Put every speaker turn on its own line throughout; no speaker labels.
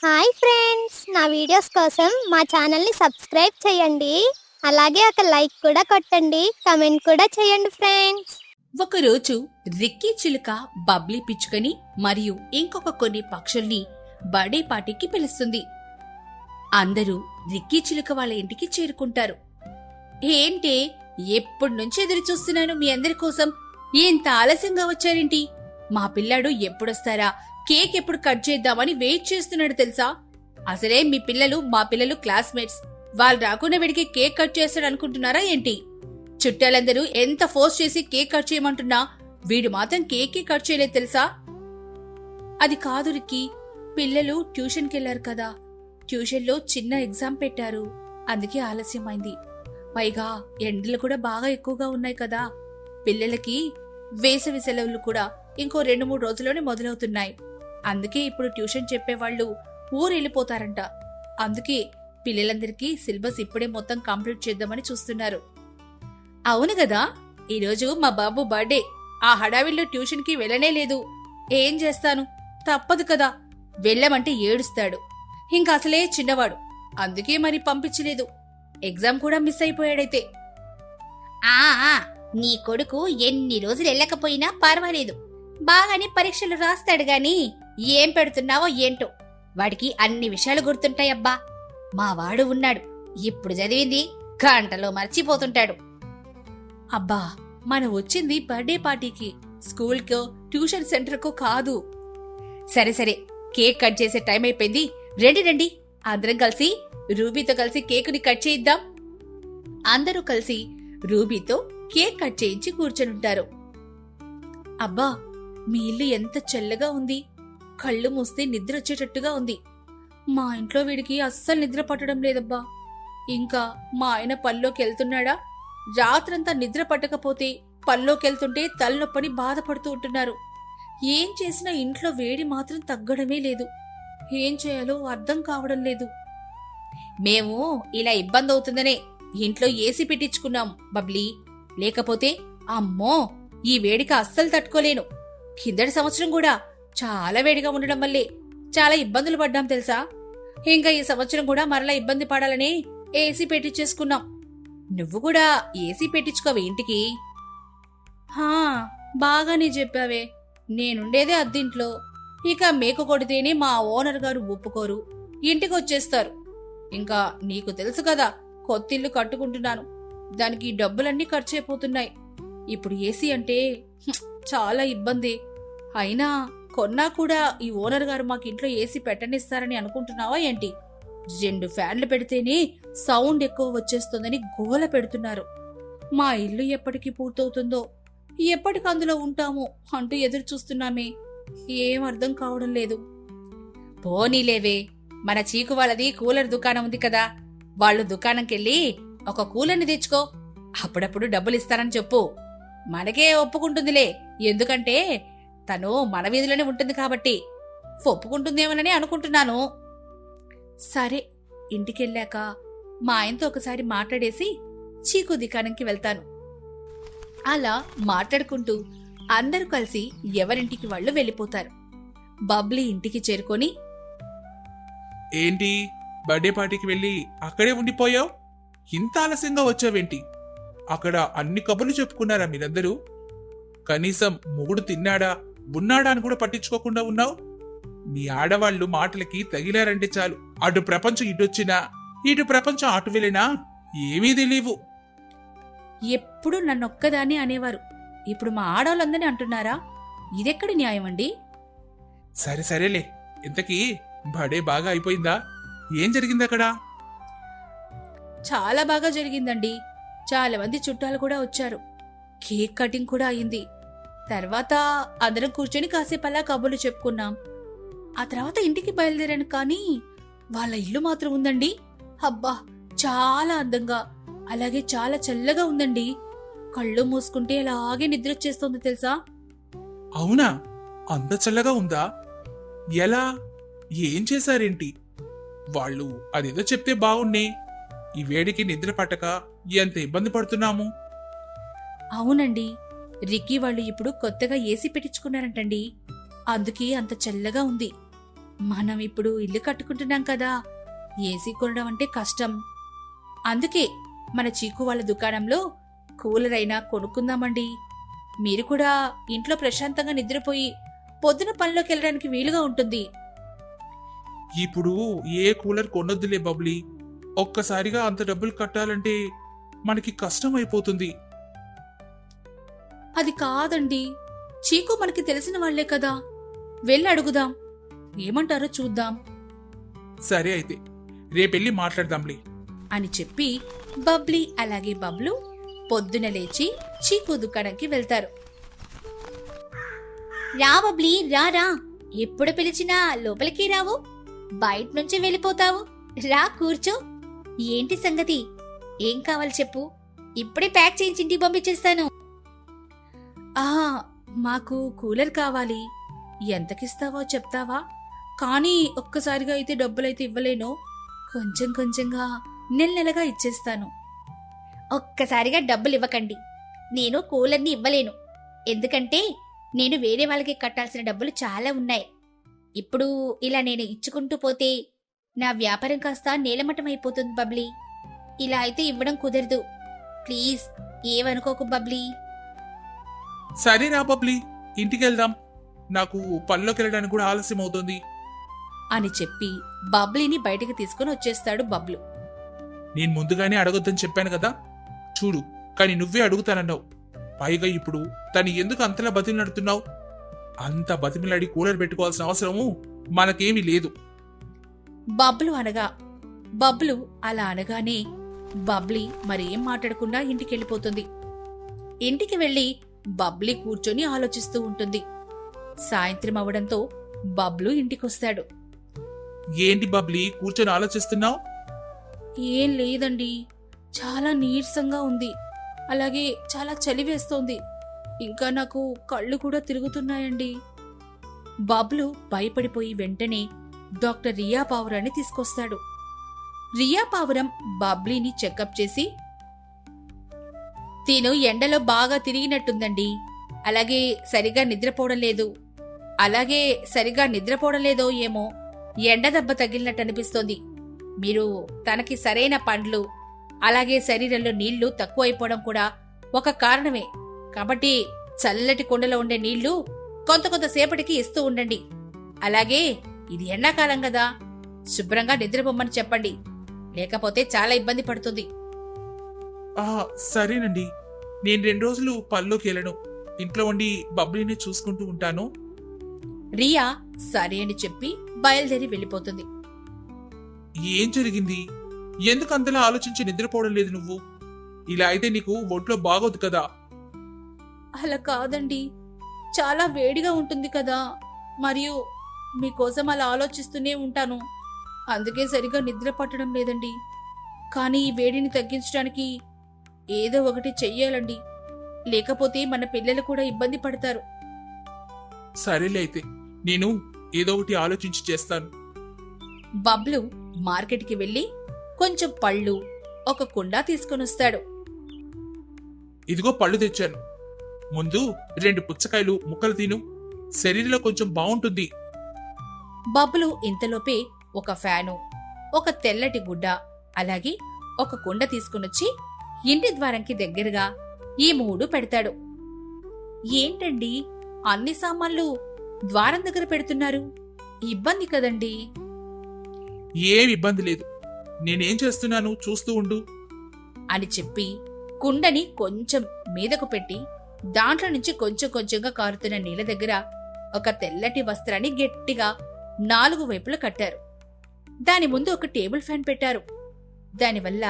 Hi friends, నా videos కోసం మా ఛానల్ని సబ్స్క్రైబ్ చేయండి. అలాగే ఒక లైక్ కూడా కొట్టండి, కమెంట్ కూడా చేయండి ఫ్రెండ్స్.
ఒకరోజు రిక్కీ చిలుక బబ్లీ పిచ్చుకని మరియు ఇంకొక కొన్ని పక్షుల్ని బర్త్డే పార్టీకి పిలుస్తుంది. అందరూ రిక్కీ చిలుక వాళ్ళ ఇంటికి చేరుకుంటారు. ఏంటి, ఎప్పటి నుంచి ఎదురు చూస్తున్నాను మీ అందరి కోసం. ఎంత ఆలస్యంగా వచ్చారేంటి? మా పిల్లాడు ఎప్పుడొస్తారా, కేక్ ఎప్పుడు కట్ చేద్దామని వెయిట్ చేస్తున్నాడు తెలుసా? అసలే మీ పిల్లలు మా పిల్లలు క్లాస్మేట్స్. వాళ్ళు రాకుండా వీడికి కేక్ కట్ చేస్తాడు అనుకుంటున్నారా ఏంటి? చుట్టాలందరూ ఎంత ఫోర్స్ చేసి కేక్ కట్ చేయమంటున్నా వీడు మాత్రం కేకే కట్ చేయలేదు తెలుసా? అది కాదు రిక్కీ, పిల్లలు ట్యూషన్కి వెళ్లారు కదా, ట్యూషన్లో చిన్న ఎగ్జామ్ పెట్టారు, అందుకే ఆలస్యమైంది. పైగా ఎండలు కూడా బాగా ఎక్కువగా ఉన్నాయి కదా, పిల్లలకి వేసవి సెలవులు కూడా ఇంకో 2-3 రోజుల్లోనే మొదలవుతున్నాయి. అందుకే ఇప్పుడు ట్యూషన్ చెప్పేవాళ్లు ఊరు వెళ్ళిపోతారంట. అందుకే పిల్లలందరికీ సిలబస్ ఇప్పుడే మొత్తం కంప్లీట్ చేద్దామని చూస్తున్నారు. అవును కదా, ఈరోజు మా బాబు బర్త్డే. ఆ హడావిల్లో ట్యూషన్కి వెళ్ళనే లేదు. ఏం చేస్తాను, తప్పదు కదా. వెళ్ళమంటే ఏడుస్తాడు. ఇంకా అసలే చిన్నవాడు, అందుకే మరి పంపించలేదు. ఎగ్జామ్ కూడా మిస్ అయిపోయాడైతే. నీ కొడుకు ఎన్ని రోజులు వెళ్ళకపోయినా పర్వాలేదు, బాగానే పరీక్షలు రాస్తాడు గాని ఏం పెడుతున్నావో ఏంటో, వాడికి అన్ని విషయాలు గుర్తుంటాయబ్బా. మా వాడు ఉన్నాడు, ఇప్పుడు చదివింది గంటలో మర్చిపోతుంటాడు. అబ్బా, మనం వచ్చింది బర్త్డే పార్టీకి, స్కూల్కో ట్యూషన్ సెంటర్కో కాదు. సరే సరే, కేక్ కట్ చేసే టైం అయిపోయింది. రండి రండి, అందరం కలిసి రూబీతో కలిసి కేకుని కట్ చేయిద్దాం. అందరూ కలిసి రూబీతో కేక్ కట్ చేయించి కూర్చొనుంటారు. అబ్బా, మీ ఇల్లు ఎంత చల్లగా ఉంది, కళ్ళు మూస్తే నిద్ర వచ్చేటట్టుగా ఉంది. మా ఇంట్లో వీడికి అస్సలు నిద్ర పట్టడం లేదబ్బా. ఇంకా మా ఆయన పనిలోకి వెళ్తున్నాడా? రాత్రంతా నిద్ర పట్టకపోతే పనిలోకి వెళ్తుంటే తలనొప్పని బాధపడుతూ ఉంటున్నారు. ఏం చేసినా ఇంట్లో వేడి మాత్రం తగ్గడమే లేదు. ఏం చేయాలో అర్థం కావడం లేదు. మేము ఇలా ఇబ్బంది అవుతుందనే ఇంట్లో ఏసీ పెట్టించుకున్నాం బబ్లీ. లేకపోతే అమ్మో, ఈ వేడికి అస్సలు తట్టుకోలేను. కిందటి సంవత్సరం కూడా చాలా వేడిగా ఉండడం వల్లే చాలా ఇబ్బందులు పడ్డాం తెలుసా? ఇంకా ఈ సంవత్సరం కూడా మరలా ఇబ్బంది పడాలని ఏసీ పెట్టించేసుకున్నాం. నువ్వు కూడా ఏసీ పెట్టించుకోవే ఇంటికి. హా, బాగానే చెప్పావే. నేనుండేదే అద్దింట్లో. ఇక మేకు కొడితేనే మా ఓనర్ గారు ఒప్పుకోరు, ఇంటికి వచ్చేస్తారు. ఇంకా నీకు తెలుసు కదా, కొత్తిల్లు కట్టుకుంటున్నాను, దానికి డబ్బులన్నీ ఖర్చు అయిపోతున్నాయి. ఇప్పుడు ఏసీ అంటే చాలా ఇబ్బంది. అయినా కొన్నా కూడా ఈ ఓనర్ గారు మాకు ఇంట్లో ఏసీ పెట్టనిస్తారని అనుకుంటున్నావా ఏంటి? 2 ఫ్యాన్లు పెడితేనే సౌండ్ ఎక్కువ వచ్చేస్తుందని గోల పెడుతున్నారు. మా ఇల్లు ఎప్పటికి పూర్తవుతుందో, ఎప్పటికి అందులో ఉంటామో అంటూ ఎదురు చూస్తున్నామే. ఏం అర్థం కావడం లేదు. పోనీలేవే, మన చీకు వాళ్ళది కూలర్ దుకాణం ఉంది కదా, వాళ్ళు దుకాణంకెళ్ళి ఒక కూలర్ని తెచ్చుకో. అప్పుడప్పుడు డబ్బులు ఇస్తారని చెప్పు, మనకే ఒప్పుకుంటుందిలే. ఎందుకంటే తను మన వీధిలోనే ఉంటుంది కాబట్టి ఒప్పుకుంటుందేమోనని అనుకుంటున్నాను. సరే, ఇంటికెళ్ళాక మా ఆయనతో ఒకసారి మాట్లాడేసి చీకు దుకాణంకి వెళ్తాను. అలా మాట్లాడుకుంటూ అందరూ కలిసి ఎవరింటికి వాళ్ళు వెళ్ళిపోతారు. బబ్లీ ఇంటికి చేరుకొని,
ఏంటి, బర్త్డే పార్టీకి వెళ్ళి అక్కడే ఉండిపోయావు? ఇంత ఆలస్యంగా వచ్చావేంటి? అక్కడ అన్ని కబుర్లు చెప్పుకున్నారా మీరందరూ? కనీసం మొగుడు తిన్నాడా ఉన్నాడా అని కూడా పట్టించుకోకుండా ఉన్నావు. మీ ఆడవాళ్లు మాటలకి తగిలారంటే చాలు, అటు ప్రపంచం ఇటొచ్చినా ఇటు ప్రపంచం అటు వెళ్ళినా ఏమీ తెలియవు.
ఎప్పుడు నన్నొక్కదాన్ని అనేవారు, ఇప్పుడు మా ఆడవాళ్ళందరినీ అంటున్నారా? ఇదెక్కడి న్యాయం అండి?
సరే సరేలే, ఇంతకీ బర్త్డే బాగా అయిపోయిందా? ఏం జరిగింది అక్కడ?
చాలా బాగా జరిగిందండి. చాలా మంది చుట్టాలు కూడా వచ్చారు. కేక్ కటింగ్ కూడా అయింది. తర్వాత అందరం కూర్చొని కాసేపు అలా కబుర్లు చెప్పుకున్నాం. ఆ తర్వాత ఇంటికి బయలుదేరాను. కానీ వాళ్ళ ఇల్లు మాత్రం ఉందండి, అబ్బా చాలా అందంగా, అలాగే చాలా చల్లగా ఉందండి. కళ్ళు మూసుకుంటే అలాగే నిద్రొచ్చేస్తోంది తెలుసా?
అవునా, అంత చల్లగా ఉందా? ఎలా, ఏం చేశారేంటి? వాళ్ళు అదేదో చెప్తే బాగున్నే. ఈ వేడికి నిద్ర పట్టక ఎంత ఇబ్బంది పడుతున్నాము.
అవునండి, రిక్కీ వాళ్ళు ఇప్పుడు కొత్తగా ఏసీ పెట్టించుకున్నారంటండి, అందుకే అంత చల్లగా ఉంది. మనం ఇప్పుడు ఇల్లు కట్టుకుంటున్నాం కదా, ఏసీ కొనడం అంటే కష్టం. అందుకే మన చీకు వాళ్ళ దుకాణంలో కూలర్ అయినా కొనుక్కుందామండి. మీరు కూడా ఇంట్లో ప్రశాంతంగా నిద్రపోయి పొద్దున పనిలోకి వెళ్ళడానికి వీలుగా ఉంటుంది.
ఇప్పుడు ఏ కూలర్ కొనొద్దులే బబ్లీ. ఒక్కసారిగా అంత డబ్బులు కట్టాలంటే మనకి కష్టం అయిపోతుంది.
అది కాదండి, చీకు మనకి తెలిసిన వాళ్లే కదా, వెళ్ళి అడుగుదాం, ఏమంటారో చూద్దాం
సరే అయితే రేపెళ్ళి మాట్లాడదాంలే
అని చెప్పి బబ్లీ అలాగే బబ్లు పొద్దున లేచి చీకు దుకాణంకి వెళ్తారు. రా బబ్లీ, రా రా, ఎప్పుడు పిలిచినా లోపలికి రావు, బయట నుంచి వెళ్ళిపోతావు. రా కూర్చో. ఏంటి సంగతి, ఏం కావాలి చెప్పు, ఇప్పుడే ప్యాక్ చేయించి ఇంటికి పంపించేస్తాను. మాకు కూలర్ కావాలి, ఎంతకిస్తావో చెప్తావా? కానీ ఒక్కసారిగా అయితే డబ్బులైతే ఇవ్వలేను, కొంచెం కొంచెంగా నెల నెలగా ఇచ్చేస్తాను. ఒక్కసారిగా డబ్బులు ఇవ్వకండి, నేను కూలర్ని ఇవ్వలేను. ఎందుకంటే నేను వేరే వాళ్ళకి కట్టాల్సిన డబ్బులు చాలా ఉన్నాయి. ఇప్పుడు ఇలా నేను ఇచ్చుకుంటూ పోతే నా వ్యాపారం కాస్త నేలమట్టం అయిపోతుంది బబ్లీ. ఇలా అయితే ఇవ్వడం కుదరదు. ప్లీజ్ ఏమనుకోకు బబ్లీ.
సరేరా బబ్లీ, ఇంటికి వెళ్దాం. నాకు పనిలోకి వెళ్ళడానికి కూడా ఆలస్యం అవుతుంది
అని చెప్పి బబ్లీని బయటికి తీసుకుని వచ్చేస్తాడు బబ్లు.
నేను ముందుగానే అడగొద్దని చెప్పాను కదా, చూడు, కానీ నువ్వే అడుగుతానన్నావు. పైగా ఇప్పుడు తను ఎందుకు అంతలా బతిమిలాడుతున్నావు? అంత బతిమిలాడి కూలర్ పెట్టుకోవాల్సిన అవసరము మనకేమీ లేదు.
బబ్లు అలా అనగానే బబ్లీ మరేం మాట్లాడకుండా ఇంటికెళ్ళిపోతుంది. ఇంటికి వెళ్లి బబ్లీ కూర్చొని ఆలోచిస్తూ ఉంటుంది. సాయంత్రం అవడంతో బబ్లు ఇంటికొస్తాడు.
ఏంటి బబ్లీ కూర్చొని ఆలోచిస్తున్నావు?
ఏం లేదండి, చాలా నీరసంగా ఉంది, అలాగే చాలా చలి వేస్తోంది, ఇంకా నాకు కళ్ళు కూడా తిరుగుతున్నాయండి. బబ్లు భయపడిపోయి వెంటనే డాక్టర్ రియా పావురాన్ని తీసుకొస్తాడు. రియా పావురం బబ్లీని చెకప్ చేసి, తిను ఎండలో బాగా తిరిగినట్టుందండి, అలాగే సరిగా నిద్రపోవడం లేదో ఏమో, ఎండ దెబ్బ తగిలినట్టు అనిపిస్తోంది. మీరు తనకి సరైన పండ్లు అలాగే శరీరంలో నీళ్లు తక్కువైపోవడం కూడా ఒక కారణమే. కాబట్టి చల్లటి కుండలో ఉండే నీళ్లు కొంతసేపటికి ఇస్తూ ఉండండి. అలాగే ఇది ఎండాకాలం కదా, శుభ్రంగా నిద్రపోమ్మని చెప్పండి, లేకపోతే చాలా ఇబ్బంది పడుతుంది.
సరేనండి, నేను 2 రోజులు పనిలోకి వెళ్ళను, ఇంట్లో ఉండి బబ్లీని చూసుకుంటూ ఉంటాను.
రియా సరే అని చెప్పి బయలుదేరి వెళ్ళిపోతుంది.
ఏం జరిగింది? ఎందుకు అంతలా ఆలోచించి నిద్రపోవడం లేదు నువ్వు? ఇలా అయితే నీకు ఒంట్లో బాగోదు కదా.
అలా కాదండి, చాలా వేడిగా ఉంటుంది కదా, మరియు మీకోసం అలా ఆలోచిస్తూనే ఉంటాను, అందుకే సరిగా నిద్ర పట్టడం లేదండి. కానీ ఈ వేడిని తగ్గించడానికి ఏదో ఒకటి చెయ్యాలండి, లేకపోతే మన పిల్లలు కూడా ఇబ్బంది పడతారు.
సరేలే అయితే, నేను ఏదో ఒకటి ఆలోచించి చేస్తాను.
బబ్లు మార్కెట్కి వెళ్లి కొంచెం పళ్ళు, ఒక కుండ తీసుకొనొస్తాడు.
ఇదిగో పళ్ళు తెచ్చాను, ముందు 2 పుచ్చకాయలు ముక్కలు తిను, శరీరంలో కొంచెం బాగుంటుంది.
బబ్లు ఇంతలోపే ఒక ఫ్యాను, ఒక తెల్లటి గుడ్డ, అలాగే ఒక కుండ తీసుకునొచ్చి ఇంటి ద్వారంకి దగ్గరగా ఈ 3 పెడతాడు. ఏంటండి అన్ని సామాన్లు ద్వారం దగ్గర పెడుతున్నారు, ఇబ్బంది కదండి?
ఏం ఇబ్బంది లేదు, నేనేం చేస్తున్నాను చూస్తూ ఉండు
అని చెప్పి కుండని కొంచెం మీదకు పెట్టి దాంట్లో నుంచి కొంచెం కొంచెంగా కారుతున్న నీళ్ల దగ్గర ఒక తెల్లటి వస్త్రాన్ని గట్టిగా 4 వైపులా కట్టారు. దాని ముందు ఒక టేబుల్ ఫ్యాన్ పెట్టారు. దానివల్ల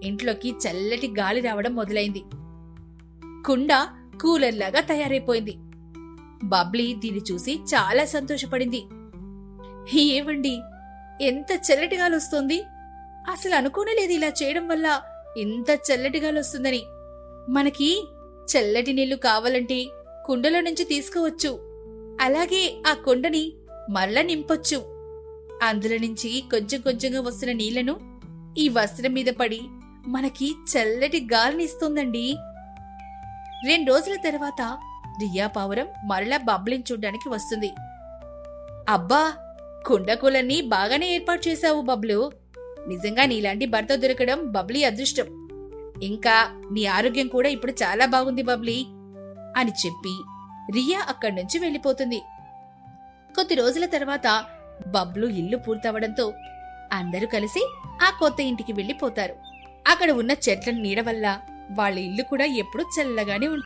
ఇంట్లోకి చల్లటి గాలి రావడం మొదలైంది. కుండ కూలర్లాగా తయారైపోయింది. బబ్లీ దీన్ని చూసి చాలా సంతోషపడింది. ఏవండి, ఎంత చల్లటి గాలి వస్తోంది, అసలు అనుకోనేలేదు ఇలా చేయడం వల్ల ఇంత చల్లటి గాలి వస్తుందని. మనకి చల్లటి నీళ్లు కావాలంటే కుండలో నుంచి తీసుకోవచ్చు, అలాగే ఆ కుండని మరలా నింపొచ్చు. అందులో నుంచి కొంచెం కొంచెంగా వస్తున్న నీళ్లను ఈ వస్త్రం మీద పడి మనకి చల్లటి గాలిని ఇస్తుందండి. 2 రోజుల తర్వాత రియా పావురం మరలా బబ్లిని చూడ్డానికి వస్తుంది. అబ్బా, కుండకూలన్నీ బాగానే ఏర్పాటు చేశావు బబ్లు. నిజంగా నీలాంటి భర్త దొరకడం బబ్లీ అదృష్టం. ఇంకా నీ ఆరోగ్యం కూడా ఇప్పుడు చాలా బాగుంది బబ్లీ అని చెప్పి రియా అక్కడి నుంచి వెళ్ళిపోతుంది. కొద్ది రోజుల తర్వాత బబ్లు ఇల్లు పూర్తవడంతో అందరూ కలిసి ఆ కొత్త ఇంటికి వెళ్ళిపోతారు. అక్కడ ఉన్న చెట్ల నీడ వల్ల వాళ్ళ ఇల్లు కూడా ఎప్పుడూ చల్లగానే ఉంటుంది.